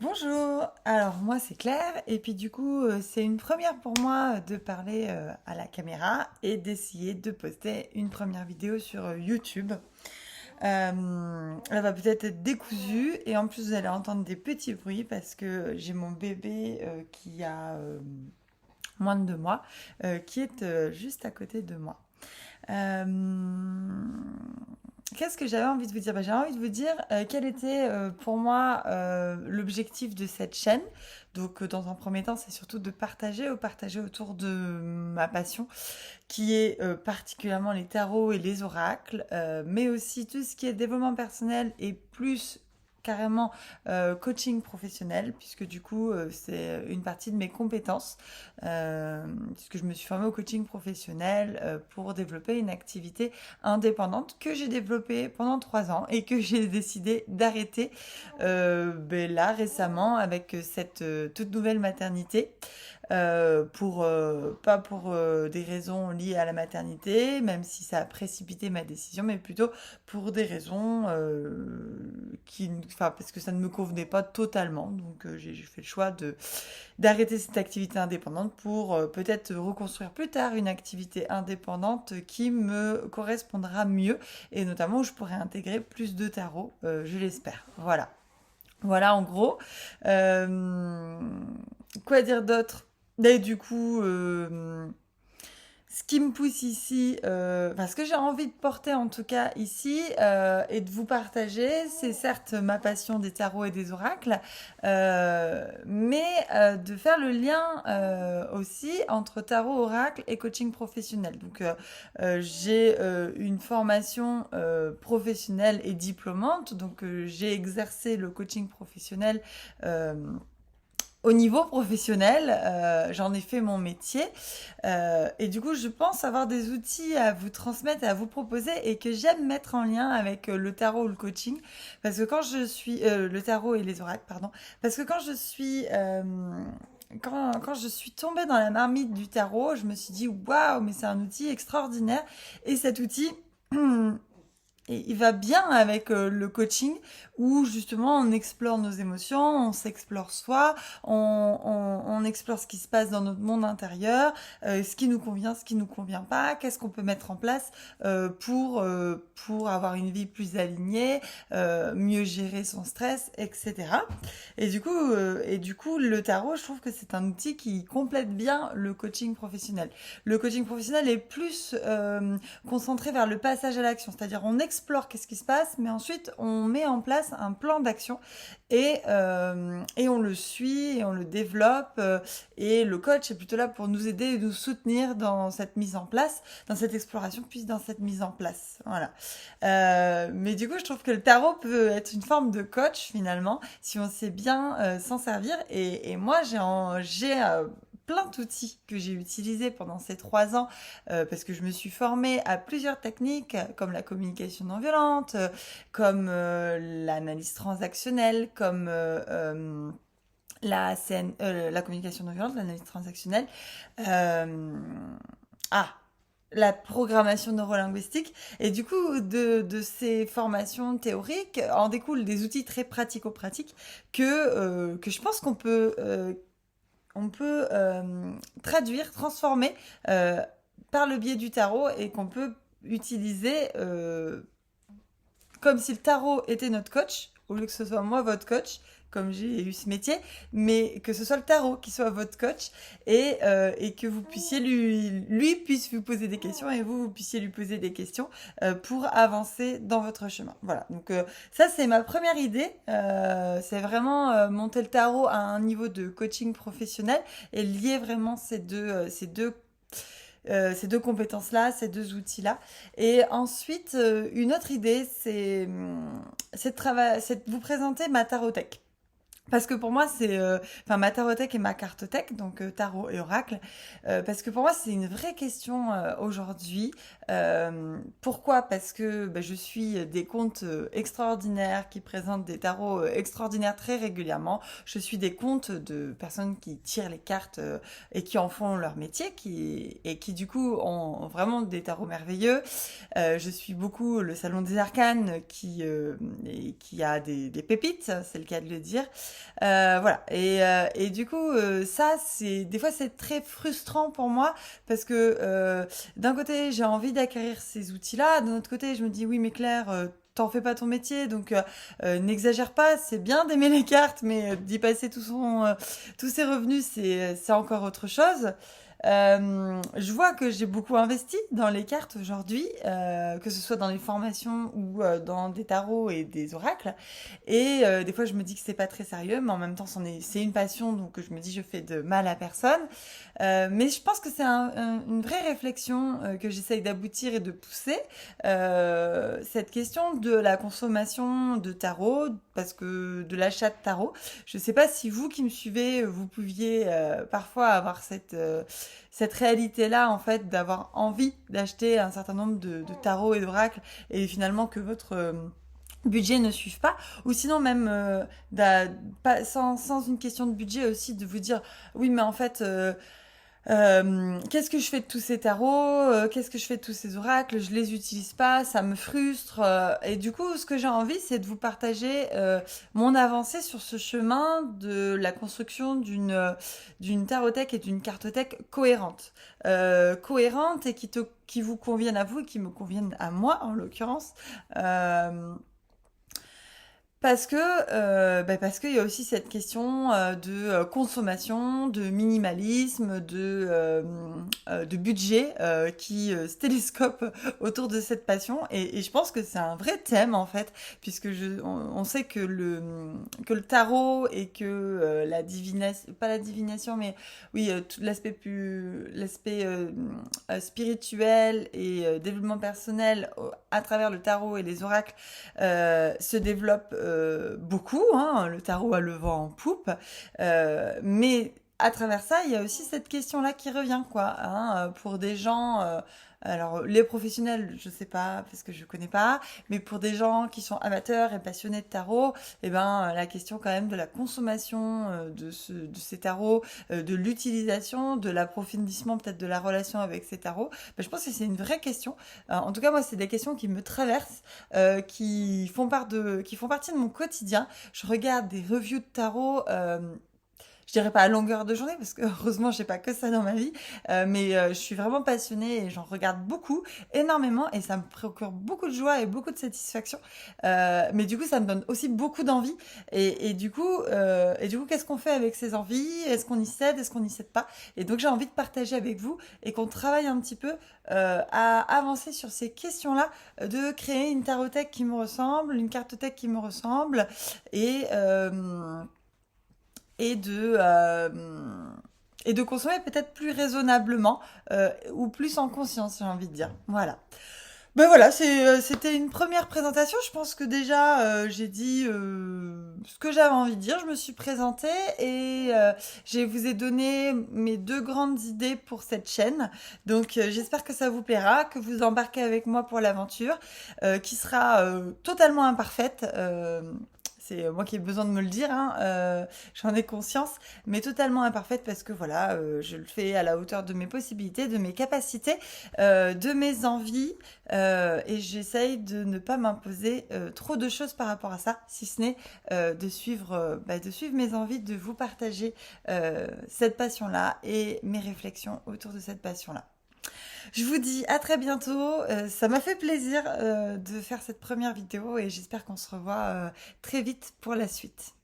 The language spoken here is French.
Bonjour, alors moi c'est Claire et puis du coup c'est une première pour moi de parler à la caméra et d'essayer de poster une première vidéo sur YouTube. Elle va peut-être être décousue et en plus vous allez entendre des petits bruits parce que j'ai mon bébé qui a moins de 2 mois qui est juste à côté de moi. Euh, Qu'est-ce que j'avais envie de vous dire? J'avais envie de vous dire quel était pour moi l'objectif de cette chaîne. Donc, dans un premier temps, c'est surtout de partager autour de ma passion, qui est particulièrement les tarots et les oracles, mais aussi tout ce qui est développement personnel et plus carrément coaching professionnel, puisque du coup, c'est une partie de mes compétences, puisque je me suis formée au coaching professionnel pour développer une activité indépendante que j'ai développée pendant 3 ans et que j'ai décidé d'arrêter là récemment avec cette toute nouvelle maternité. Pas pour des raisons liées à la maternité, même si ça a précipité ma décision, mais plutôt pour des raisons parce que ça ne me convenait pas totalement. Donc j'ai fait le choix d'arrêter cette activité indépendante pour peut-être reconstruire plus tard une activité indépendante qui me correspondra mieux et notamment où je pourrais intégrer plus de tarot, je l'espère. Voilà. Voilà en gros. Euh, Quoi dire d'autre? Et du coup, ce qui me pousse ici, enfin ce que j'ai envie de porter en tout cas ici et de vous partager, c'est certes ma passion des tarots et des oracles, mais de faire le lien aussi entre tarot, oracle et coaching professionnel. Donc j'ai une formation professionnelle et diplômante, donc j'ai exercé le coaching professionnel. Au niveau professionnel, j'en ai fait mon métier et du coup, je pense avoir des outils à vous transmettre, à vous proposer et que j'aime mettre en lien avec le tarot ou le coaching, parce que quand je suis le tarot et les oracles, pardon, parce que quand je suis tombée dans la marmite du tarot, je me suis dit waouh, mais c'est un outil extraordinaire et cet outil et il va bien avec le coaching où justement on explore nos émotions, on s'explore soi, on explore ce qui se passe dans notre monde intérieur, ce qui nous convient, ce qui nous convient pas, qu'est-ce qu'on peut mettre en place pour avoir une vie plus alignée, mieux gérer son stress, etc. Et du coup, le tarot, je trouve que c'est un outil qui complète bien le coaching professionnel. Le coaching professionnel est plus concentré vers le passage à l'action, c'est-à-dire on explore qu'est-ce qui se passe, mais ensuite on met en place un plan d'action et on le suit et on le développe et le coach est plutôt là pour nous aider et nous soutenir dans cette mise en place, dans cette exploration puis dans cette mise en place. Voilà. Mais du coup, je trouve que le tarot peut être une forme de coach finalement si on sait bien s'en servir et moi j'ai plein d'outils que j'ai utilisés pendant ces 3 ans parce que je me suis formée à plusieurs techniques comme la communication non violente, comme l'analyse transactionnelle, comme la communication non violente, l'analyse transactionnelle. Euh, ah, la programmation neurolinguistique. Et du coup, de ces formations théoriques en découlent des outils très pratico-pratiques que je pense qu'on peut traduire, transformer par le biais du tarot et qu'on peut utiliser comme si le tarot était notre coach, au lieu que ce soit moi votre coach, comme j'ai eu ce métier, mais que ce soit le tarot qui soit votre coach et que vous puissiez lui puisse vous poser des questions et vous puissiez lui poser des questions pour avancer dans votre chemin. Voilà, donc ça c'est ma première idée, c'est vraiment monter le tarot à un niveau de coaching professionnel et lier vraiment ces deux compétences-là, ces deux outils-là. Et ensuite, une autre idée, c'est de vous présenter ma tarothèque. Parce que pour moi, enfin, ma tarothèque et ma cartothèque, donc tarot et oracle, parce que pour moi, c'est une vraie question aujourd'hui. Pourquoi? Parce que je suis des comptes extraordinaires qui présentent des tarots extraordinaires très régulièrement. Je suis des comptes de personnes qui tirent les cartes et qui en font leur métier, et qui du coup ont vraiment des tarots merveilleux. Je suis beaucoup le Salon des Arcanes qui a des pépites, c'est le cas de le dire. Voilà. Et du coup, ça, des fois, c'est très frustrant pour moi parce que d'un côté, j'ai envie d'acquérir ces outils-là. D'un autre côté, je me dis, oui, mais Claire, t'en fais pas ton métier, donc n'exagère pas. C'est bien d'aimer les cartes, mais d'y passer tous ses revenus, c'est encore autre chose. Je vois que j'ai beaucoup investi dans les cartes aujourd'hui, que ce soit dans les formations ou dans des tarots et des oracles. Et des fois, je me dis que c'est pas très sérieux, mais en même temps, c'est une passion, donc je me dis je fais de mal à personne. Mais je pense que c'est une vraie réflexion que j'essaye d'aboutir et de pousser. Cette question de la consommation de tarot, parce que de l'achat de tarot, je sais pas si vous qui me suivez, vous pouviez parfois avoir cette réalité-là, en fait, d'avoir envie d'acheter un certain nombre de tarots et d'oracles, et finalement que votre budget ne suive pas, ou sinon même sans une question de budget aussi, de vous dire oui mais en fait qu'est-ce que je fais de tous ces tarots, qu'est-ce que je fais de tous ces oracles, je les utilise pas, ça me frustre, et du coup ce que j'ai envie c'est de vous partager mon avancée sur ce chemin de la construction d'une tarothèque et d'une cartothèque cohérente et qui vous conviennent à vous et qui me conviennent à moi en l'occurrence. Parce qu'il y a aussi cette question de consommation, de minimalisme, de budget qui se télescope autour de cette passion. Et je pense que c'est un vrai thème en fait, puisque on sait que le tarot et que la divination, pas la divination, mais oui, tout l'aspect spirituel et développement personnel à travers le tarot et les oracles se développe beaucoup, hein, le tarot a le vent en poupe, mais à travers ça, il y a aussi cette question-là qui revient, quoi, hein, pour des gens, alors les professionnels, je sais pas, parce que je connais pas, mais pour des gens qui sont amateurs et passionnés de tarot, eh ben, la question quand même de la consommation de ces tarots, de l'utilisation, de l'approfondissement peut-être de la relation avec ces tarots, ben, je pense que c'est une vraie question. En tout cas, moi, c'est des questions qui me traversent, qui font partie de mon quotidien. Je regarde des reviews de tarot. Je dirais pas à longueur de journée parce que heureusement j'ai pas que ça dans ma vie, mais je suis vraiment passionnée et j'en regarde beaucoup, énormément, et ça me procure beaucoup de joie et beaucoup de satisfaction. Mais du coup ça me donne aussi beaucoup d'envie, et du coup qu'est-ce qu'on fait avec ces envies? Est-ce qu'on y cède? Est-ce qu'on n'y cède pas? Et donc j'ai envie de partager avec vous et qu'on travaille un petit peu à avancer sur ces questions-là, de créer une tarothèque qui me ressemble, une cartothèque qui me ressemble, et et de, euh, et de consommer peut-être plus raisonnablement, ou plus en conscience, j'ai envie de dire. Voilà. Ben voilà, c'était une première présentation. Je pense que déjà j'ai dit ce que j'avais envie de dire. Je me suis présentée et je vous ai donné mes deux grandes idées pour cette chaîne. Donc j'espère que ça vous plaira, que vous embarquez avec moi pour l'aventure, qui sera totalement imparfaite. C'est moi qui ai besoin de me le dire, hein, j'en ai conscience, mais totalement imparfaite parce que voilà, je le fais à la hauteur de mes possibilités, de mes capacités, de mes envies, et j'essaye de ne pas m'imposer trop de choses par rapport à ça, si ce n'est de suivre mes envies, de vous partager cette passion-là et mes réflexions autour de cette passion-là. Je vous dis à très bientôt. Ça m'a fait plaisir de faire cette première vidéo et j'espère qu'on se revoit très vite pour la suite.